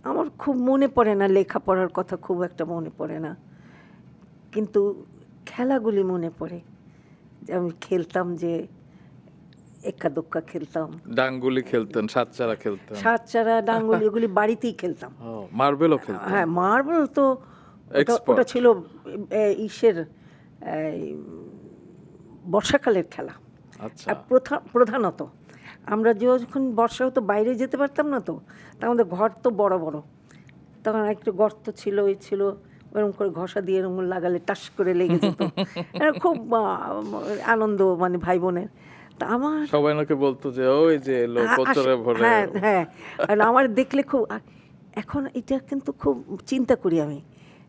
আমার খুব মনে পড়ে না, লেখাপড়ার কথা খুব একটা মনে পড়ে না, কিন্তু খেলাগুলি মনে পড়ে। যে আমি খেলতাম, যে এক্কা দোক্কা খেলতাম, ডাঙ্গুলি খেলতেন, সাতচারা খেলতেন, সাতচারা, ডাঙ্গুলি, এগুলি বাড়িতেই খেলতাম। মার্বেলও খেলতেন। হ্যাঁ, মার্বেল তো ওটা Expert. ছিল ইসের এই, বর্ষাকালের খেলা। আচ্ছা, আর প্রধানত আমরা যখন বর্ষা হতো বাইরে যেতে পারতাম না, তো তা আমাদের ঘর তো বড় বড়, তখন একটু গর্ত ছিল, ওই ছিল, ওরকম করে ঘষা দিয়ে এরকম লাগালে টাস করে লেগে যেত। এটা খুব আনন্দ, মানে ভাই বোনের। তা আমার সবাই নাকি বলতো যে ওই যে এলো কোচরে ভরে। হ্যাঁ হ্যাঁ, আর আমার দেখলে খুব, এখন এটা কিন্তু খুব চিন্তা করি আমি,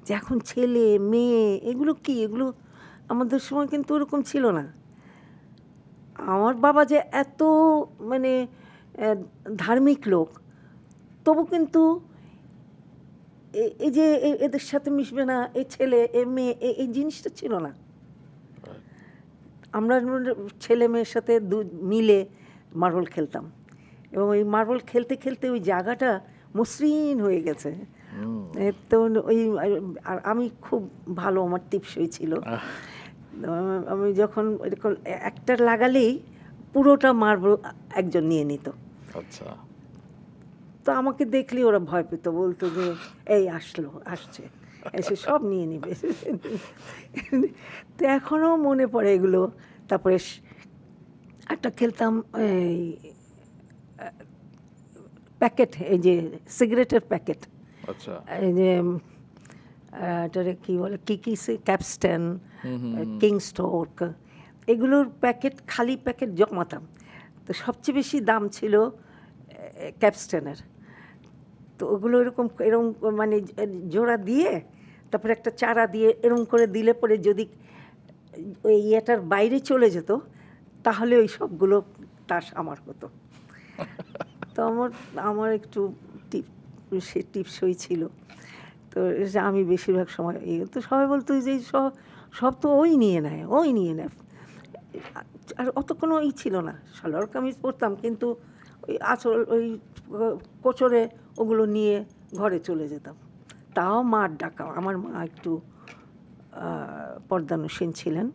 যে এখন ছেলে মেয়ে এগুলো কি, এগুলো আমাদের সময় কিন্তু ওরকম ছিল না। আমার বাবা যে এত মানে ধার্মিক লোক, তবু কিন্তু এই যে এদের সাথে মিশবে না, এই ছেলে এ মেয়ে, এই জিনিসটা ছিল না। আমরা ছেলে মেয়ের সাথে মিলে মার্বল খেলতাম, এবং ওই মার্বল খেলতে খেলতে ওই জায়গাটা মসৃণ হয়ে গেছে। তো ওই, আর আমি খুব ভালো, আমার টিপসই ছিল। আমি যখন এরকম একটা লাগালেই পুরোটা মার্বল একজন নিয়ে নিত। আচ্ছা, তো আমাকে দেখলেই ওরা ভয় পেত, বলতো যে এই আসছে, এসে সব নিয়ে নিবে। তো এখনও মনে পড়ে এগুলো। তারপরে একটা খেলতাম, এই প্যাকেট, এই যে সিগারেটের প্যাকেট, আচ্ছা, এই যে এটারে কী বলে, কি ক্যাপস্ট্যান, কিংস্টোক, এগুলোর প্যাকেট, খালি প্যাকেট জমাতাম। তো সবচেয়ে বেশি দাম ছিল ক্যাপস্ট্যানের। তো ওগুলো এরকম মানে জোড়া দিয়ে, তারপরে একটা চারা দিয়ে এরকম করে দিলে পরে যদি ওই ইয়েটার বাইরে চলে যেত, তাহলে ওই সবগুলো তাস আমার হতো। তো আমার একটু সে টিপসই ছিল। তো আমি বেশিরভাগ সময় তো সবাই বলতো যে সব তো ওই নিয়ে নেয়। আর অত কোনো ছিল না, সালোয়ার কামিজ পরতাম, কিন্তু ওই আঁচল, ওই কোচরে ওগুলো নিয়ে ঘরে চলে যেতাম। তাও মার ডাকা, আমার মা একটু পর্দানুসীন ছিলেন,